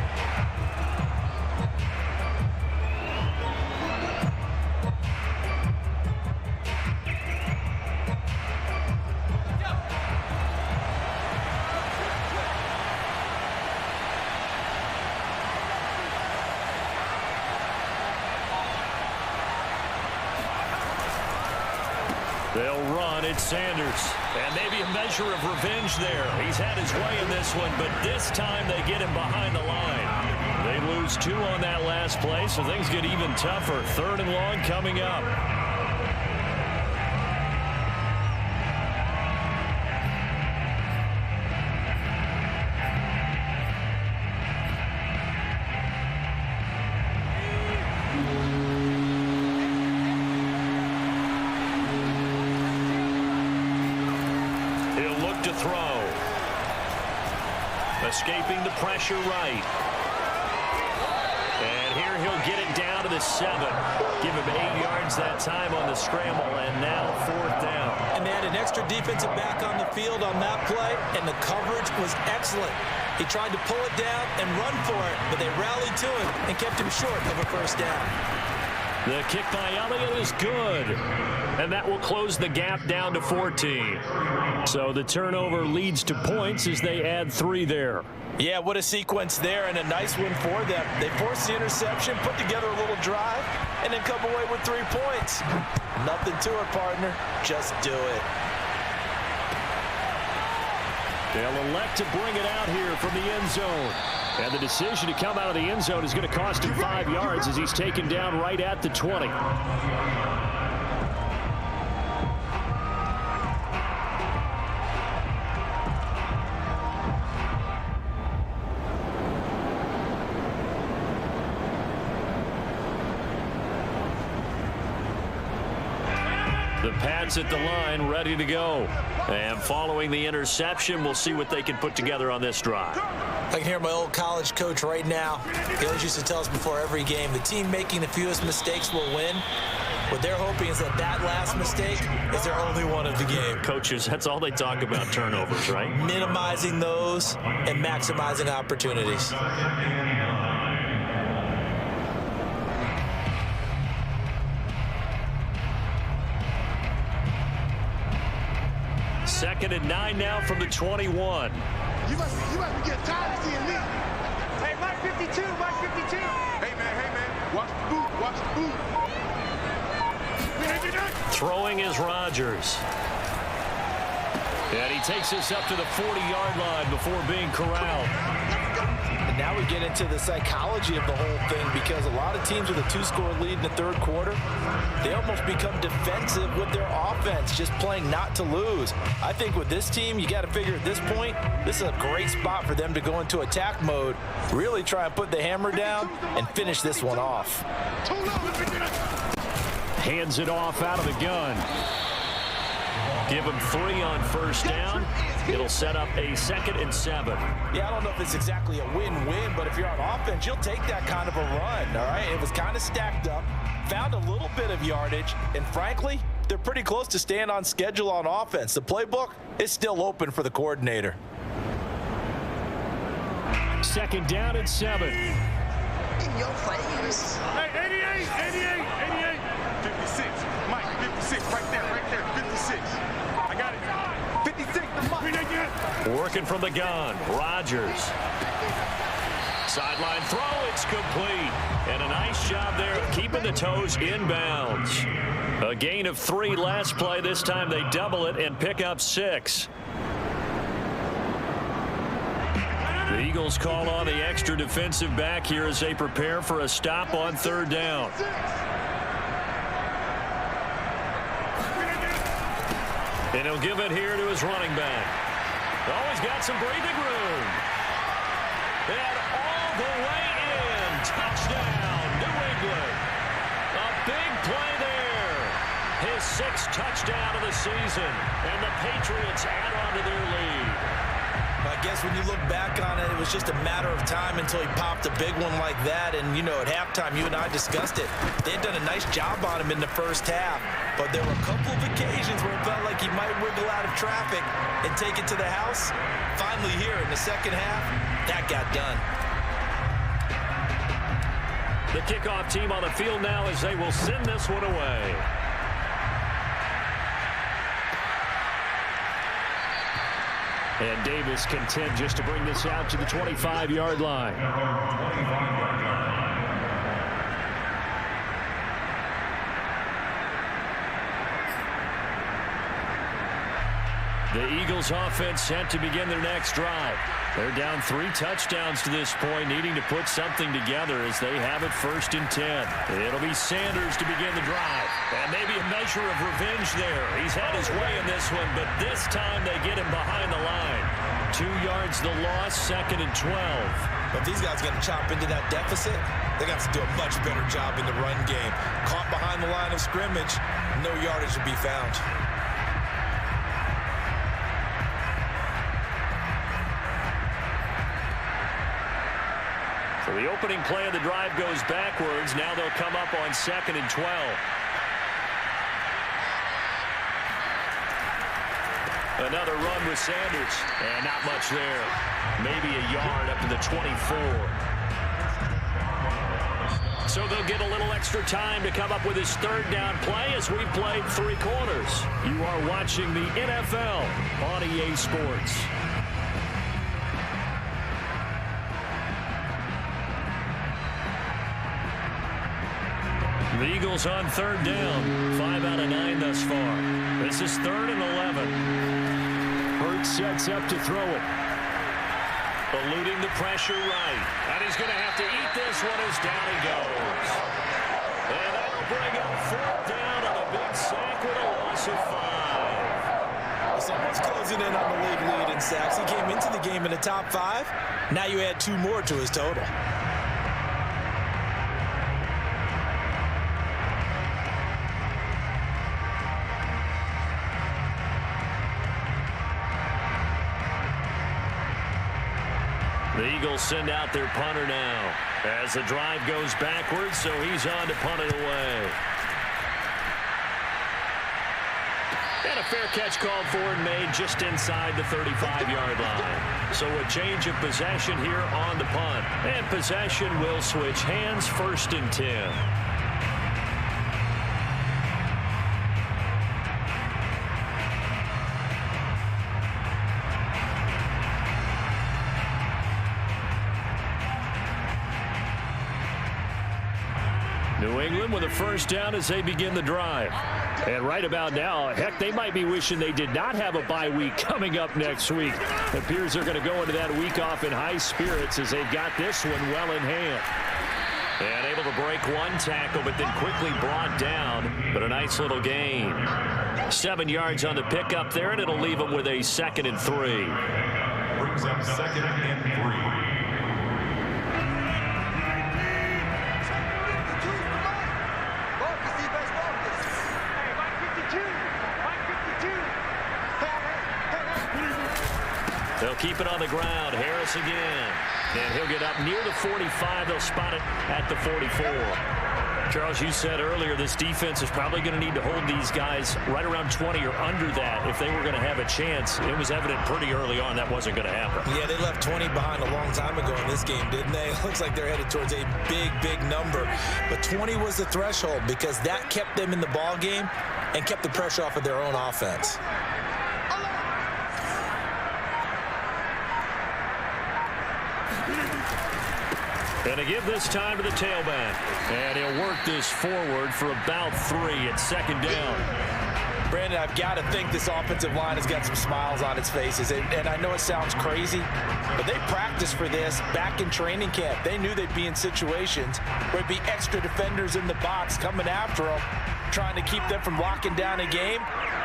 They'll run. It's Sanders. And maybe a measure of revenge there. He's had his way in this one, but this time they get him behind the line. They lose 2 on that last play, so things get even tougher. 3rd and long coming up. Escaping the pressure right. And here he'll get it down to the 7. Give him 8 yards that time on the scramble, and now 4th down. And they had an extra defensive back on the field on that play, and the coverage was excellent. He tried to pull it down and run for it, but they rallied to him and kept him short of a 1st down. The kick by Elliott is good. And that will close the gap down to 14. So the turnover leads to points as they add 3 there. Yeah, what a sequence there, and a nice win for them. They forced the interception, put together a little drive, and then come away with 3 points. Nothing to it, partner. Just do it. They'll elect to bring it out here from the end zone. And the decision to come out of the end zone is going to cost him 5 yards as he's taken down right at the 20. The Pats at the line, ready to go. And following the interception, we'll see what they can put together on this drive. I can hear my old college coach right now. He always used to tell us before every game, the team making the fewest mistakes will win. What they're hoping is that that last mistake is their only one of the game. Coaches, that's all they talk about, turnovers, right? Minimizing those and maximizing opportunities. Second and 9 now from the 21. You must be getting tired of seeing me. Hey, Mike 52, Mike 52. Hey, man, watch the boot, watch the boot. Throwing is Rodgers. And he takes us up to the 40-yard line before being corralled. And now now we get into the psychology of the whole thing, because a lot of teams with a 2-score lead in the third quarter, they almost become defensive with their offense, just playing not to lose. I think with this team, you got to figure at this point, this is a great spot for them to go into attack mode, really try and put the hammer down and finish this one off. Hands it off out of the gun. Give him 3 on first down. It'll set up a 2nd and 7. Yeah, I don't know if it's exactly a win-win, but if you're on offense, you'll take that kind of a run, all right? It was kind of stacked up, found a little bit of yardage, and frankly, they're pretty close to staying on schedule on offense. The playbook is still open for the coordinator. 2nd down and 7. In your face. Hey, 88. 56. Mike, 56. Right there. 56. I got it. 56. The Mike. Working from the gun. Rodgers. Sideline throw. It's complete. And a nice job there of keeping the toes inbounds. A gain of 3 last play. This time they double it and pick up 6. The Eagles call on the extra defensive back here as they prepare for a stop on 3rd down. And he'll give it here to his running back. Oh, he's got some breathing room. And all the way in. Touchdown, New England. A big play there. His 6th touchdown of the season. And the Patriots add on to their lead. I guess when you look back on it, it was just a matter of time until he popped a big one like that. And, you know, at halftime, you and I discussed it. They had done a nice job on him in the first half. But there were a couple of occasions where it felt like he might wiggle out of traffic and take it to the house. Finally here in the second half, that got done. The kickoff team on the field now as they will send this one away. And Davis content just to bring this out to the 25-yard line. The Eagles offense set to begin their next drive. They're down 3 touchdowns to this point, needing to put something together as they have it 1st and 10. It'll be Sanders to begin the drive. And maybe a measure of revenge there. He's had his way in this one, but this time they get him behind the line. 2 yards the loss, 2nd and 12. But these guys got to chop into that deficit. They got to do a much better job in the run game. Caught behind the line of scrimmage, no yardage to be found. So the opening play of the drive goes backwards. Now they'll come up on 2nd and 12. Another run with Sanders. And not much there. Maybe a yard up to the 24. So they'll get a little extra time to come up with his 3rd down play as we've played 3 quarters. You are watching the NFL on EA Sports. The Eagles on 3rd down. 5 out of 9 thus far. This is 3rd and 11. Hurts sets up to throw it. Eluding the pressure right. And he's going to have to eat this one as down he goes. And that'll bring up 4th down on a big sack with a loss of 5. Someone's closing in on the league lead in sacks. He came into the game in the top 5. Now you add 2 more to his total. The Eagles send out their punter now as the drive goes backwards, so he's on to punt it away. And a fair catch called for and made just inside the 35-yard line. So a change of possession here on the punt. And possession will switch hands, 1st and 10. New England with a 1st down as they begin the drive. And right about now, heck, they might be wishing they did not have a bye week coming up next week. It appears they're going to go into that week off in high spirits as they've got this one well in hand. And able to break one tackle, but then quickly brought down. But a nice little gain. 7 yards on the pickup there, and it'll leave them with a 2nd and 3. Brings up 2nd and 3. They'll keep it on the ground. Harris again. And he'll get up near the 45. They'll spot it at the 44. Charles, you said earlier this defense is probably going to need to hold these guys right around 20 or under that if they were going to have a chance. It was evident pretty early on that wasn't going to happen. Yeah, they left 20 behind a long time ago in this game, didn't they? It looks like they're headed towards a big, big number. But 20 was the threshold because that kept them in the ball game and kept the pressure off of their own offense. And to give this time to the tailback. And he'll work this forward for about 3 at 2nd down. Brandon, I've got to think this offensive line has got some smiles on its faces. And I know it sounds crazy, but they practiced for this back in training camp. They knew they'd be in situations where it'd be extra defenders in the box coming after them, trying to keep them from locking down a game.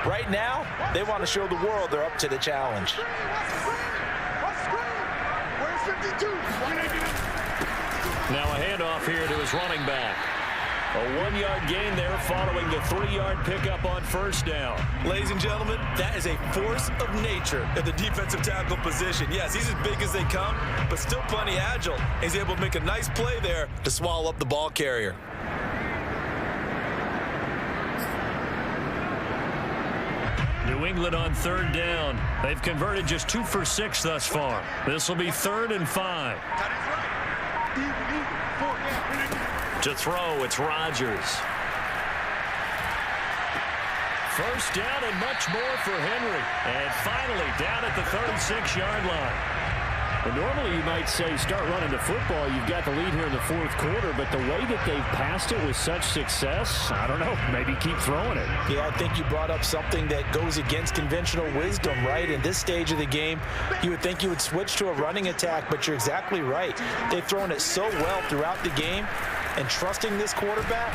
Right now, they want to show the world they're up to the challenge. Where's 52? Now a handoff here to his running back. A 1-yard gain there following the 3-yard pickup on 1st down. Ladies and gentlemen, that is a force of nature at the defensive tackle position. Yes, he's as big as they come, but still plenty agile. He's able to make a nice play there to swallow up the ball carrier. New England on 3rd down. They've converted just 2 for 6 thus far. This will be 3rd and 5. To throw, it's Rodgers. 1st down and much more for Henry. And finally down at the 36-yard line. And normally you might say start running the football. You've got the lead here in the 4th quarter, but the way that they've passed it with such success, I don't know, maybe keep throwing it. Yeah, I think you brought up something that goes against conventional wisdom, right? In this stage of the game, you would think you would switch to a running attack, but you're exactly right. They've thrown it so well throughout the game, and trusting this quarterback,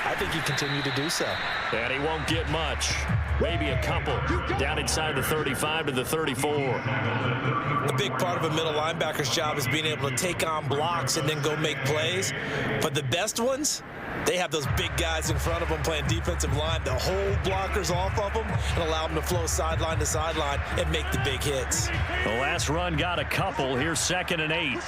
I think you continue to do so. And he won't get much. Maybe a couple. Down inside the 35 to the 34. A big part of a middle linebacker's job is being able to take on blocks and then go make plays. But the best ones, they have those big guys in front of them playing defensive line that hold blockers off of them and allow them to flow sideline to sideline and make the big hits. The last run got a couple. Here's 2nd and 8.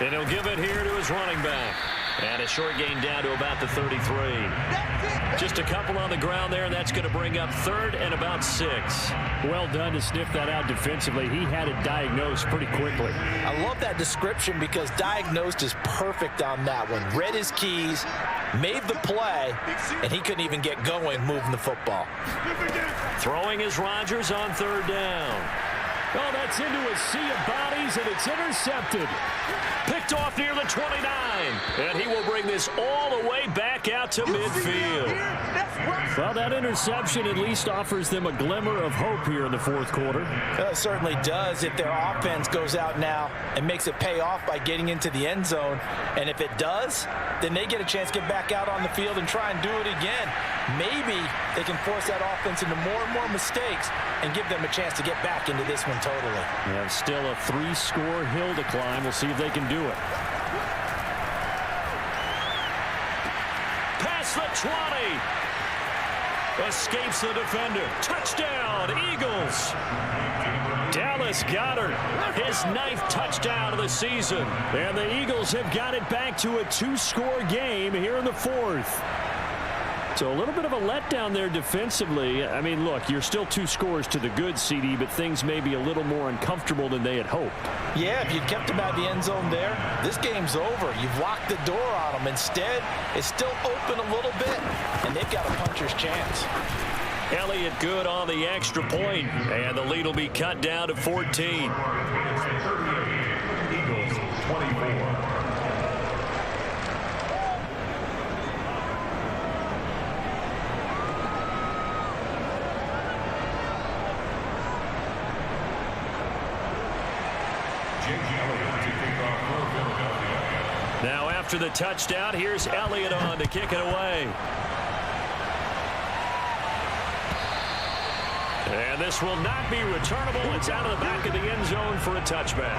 And he'll give it here to his running back. And a short gain down to about the 33. Just a couple on the ground there, and that's going to bring up 3rd and about 6. Well done to sniff that out defensively. He had it diagnosed pretty quickly. I love that description because diagnosed is perfect on that one. Read his keys, made the play, and he couldn't even get going moving the football. Throwing is Rodgers on 3rd down. Oh, that's into a sea of bodies, and it's intercepted. Picked off near the 29. And he will bring this all the way back out to midfield. Well, that interception at least offers them a glimmer of hope here in the 4th quarter. It certainly does if their offense goes out now and makes it pay off by getting into the end zone. And if it does, then they get a chance to get back out on the field and try and do it again. Maybe they can force that offense into more and more mistakes and give them a chance to get back into this one totally. Yeah, still a 3-score hill to climb. We'll see if they can do it. Past the 20. Escapes the defender. Touchdown, Eagles. Dallas Goedert, his 9th touchdown of the season. And the Eagles have got it back to a 2-score game here in the 4th. So a little bit of a letdown there defensively. I mean, look, you're still 2 scores to the good, CD, but things may be a little more uncomfortable than they had hoped. Yeah, if you'd kept them out of the end zone there, this game's over. You've locked the door on them. Instead, it's still open a little bit, and they've got a puncher's chance. Elliott good on the extra point, and the lead will be cut down to 14. Eagles 24. Now after the touchdown, here's Elliott on to kick it away. And this will not be returnable. It's out of the back of the end zone for a touchback.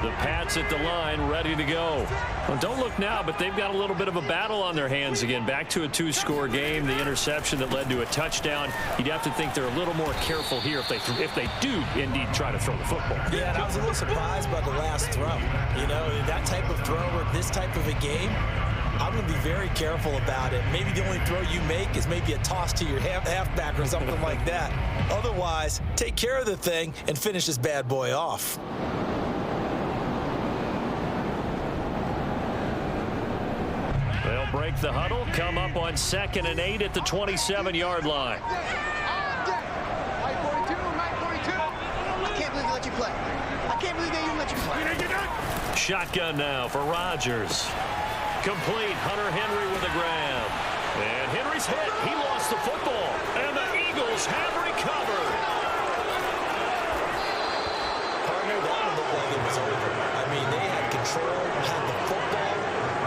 The Pats at the line, ready to go. Well, don't look now, but they've got a little bit of a battle on their hands again. Back to a two-score game. The interception that led to a touchdown. You'd have to think they're a little more careful here if they do indeed try to throw the football. Yeah, and I was a little surprised by the last throw. You know, that type of throw or this type of a game, I'm going to be very careful about it. Maybe the only throw you make is maybe a toss to your halfback or something like that. Otherwise, take care of the thing and finish this bad boy off. They'll break the huddle, come up on 2nd and 8 at the 27-yard line. Mike 42, Mike 42. I can't believe they let you play. I can't believe they even let you play. Shotgun now for Rodgers. Complete. Hunter Henry with a grab. And Henry's hit. He lost the football. And the Eagles have recovered. Partner, that one looked like it was over. I mean, they had control, had the football,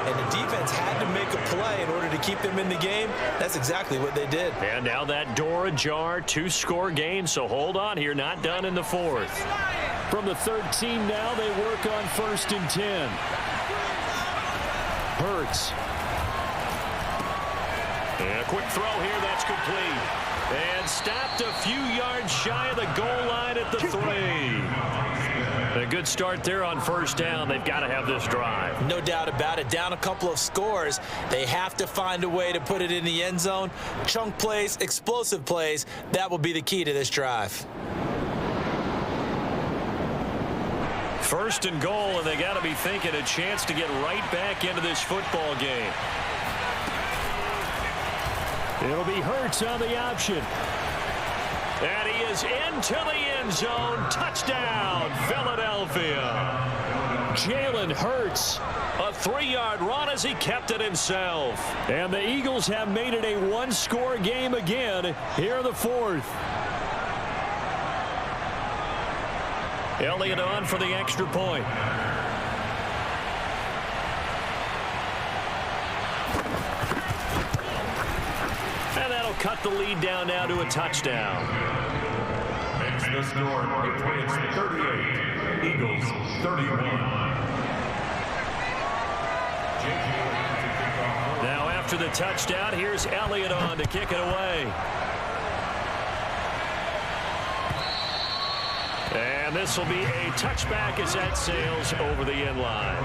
and the defense had to make a play in order to keep them in the game. That's exactly what they did. And now that door ajar, two-score game, so hold on here, not done in the 4th. From the 13 now, they work on 1st and 10. Hurts. And a quick throw here, that's complete. And stopped a few yards shy of the goal line at the 3. A good start there on 1st down. They've got to have this drive. No doubt about it. Down a couple of scores. They have to find a way to put it in the end zone. Chunk plays, explosive plays. That will be the key to this drive. 1st and goal, and they got to be thinking a chance to get right back into this football game. It'll be Hurts on the option. And he is into the end zone. Touchdown, Philadelphia. Jalen Hurts, a 3-yard run as he kept it himself. And the Eagles have made it a one-score game again here in the 4th. Elliott on for the extra point. And that'll cut the lead down now to a touchdown. Makes the score Patriots 38, Eagles 31. Now after the touchdown, here's Elliott on to kick it away. And this will be a touchback as that sails over the end line.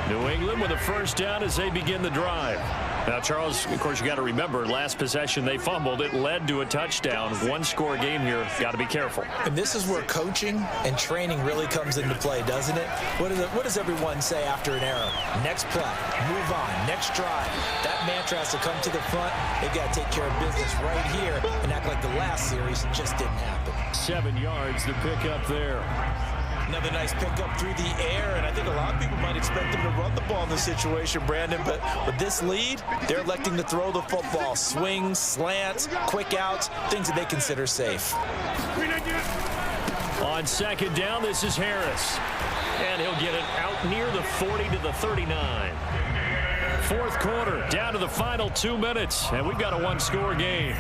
New England with a 1st down as they begin the drive. Now, Charles, of course, you got to remember, last possession they fumbled. It led to a touchdown. One-score game here. Got to be careful. And this is where coaching and training really comes into play, doesn't it? What does everyone say after an error? Next play, move on, next drive. That mantra has to come to the front. They've got to take care of business right here and act like the last series just didn't happen. 7 yards to pick up there. Another nice pickup through the air, and I think a lot of people might expect them to run the ball in this situation, Brandon, but with this lead, they're electing to throw the football. Swings, slants, quick outs, things that they consider safe. On 2nd down, this is Harris. And he'll get it out near the 40 to the 39. 4th quarter, down to the final 2 minutes, and we've got a one-score game.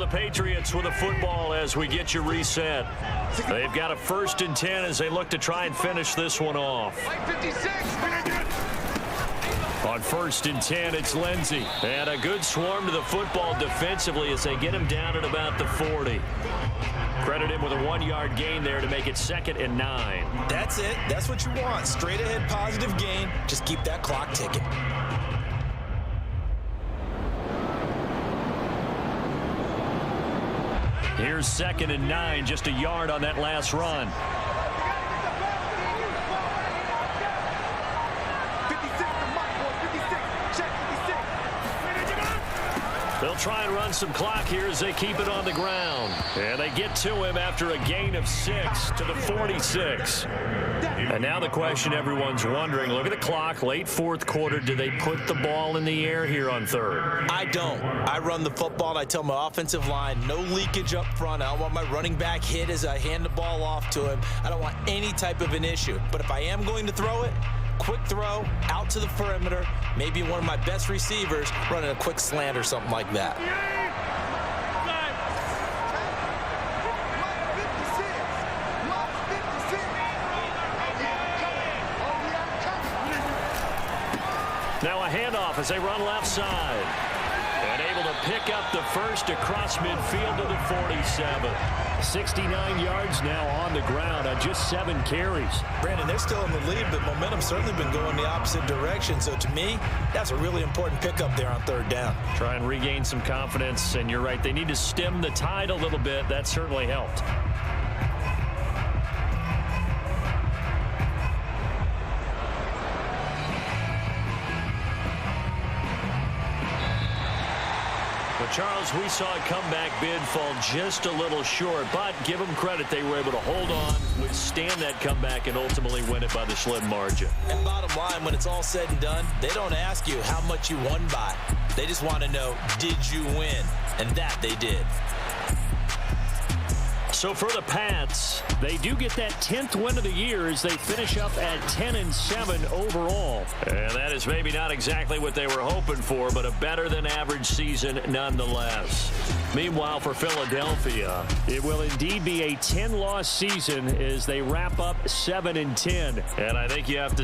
Patriots with a football as we get you reset. They've got a 1st and 10 as they look to try and finish this one off. On 1st and 10, it's Lindsey. And a good swarm to the football defensively as they get him down at about the 40. Credit him with a 1-yard gain there to make it 2nd and 9. That's it. That's what you want. Straight ahead positive gain. Just keep that clock ticking. Here's 2nd and 9, just a yard on that last run. 56 to Mike They'll try and run some clock here as they keep it on the ground. And they get to him after a gain of 6 to the 46. And now the question everyone's wondering, look at the clock, late fourth quarter. Do they put the ball in the air here on third? I don't. I run the football, and I tell my offensive line, no leakage up front. I don't want my running back hit as I hand the ball off to him. I don't want any type of an issue. But if I am going to throw it, quick throw, out to the perimeter, maybe one of my best receivers running a quick slant or something like that. Now a handoff as they run left side. And able to pick up the first across midfield to the 47. 69 yards now on the ground on just 7 carries. Brandon, they're still in the lead, but momentum's certainly been going the opposite direction. So to me, that's a really important pickup there on third down. Try and regain some confidence, and you're right, they need to stem the tide a little bit. That certainly helped. Charles, we saw a comeback bid fall just a little short, but give them credit. They were able to hold on, withstand that comeback, and ultimately win it by the slim margin. And bottom line, when it's all said and done, they don't ask you how much you won by. They just want to know, did you win? And that they did. So for the Pats, they do get that 10th win of the year as they finish up at 10-7 overall. And that is maybe not exactly what they were hoping for, but a better than average season nonetheless. Meanwhile, for Philadelphia, it will indeed be a 10-loss season as they wrap up 7-10. And I think you have to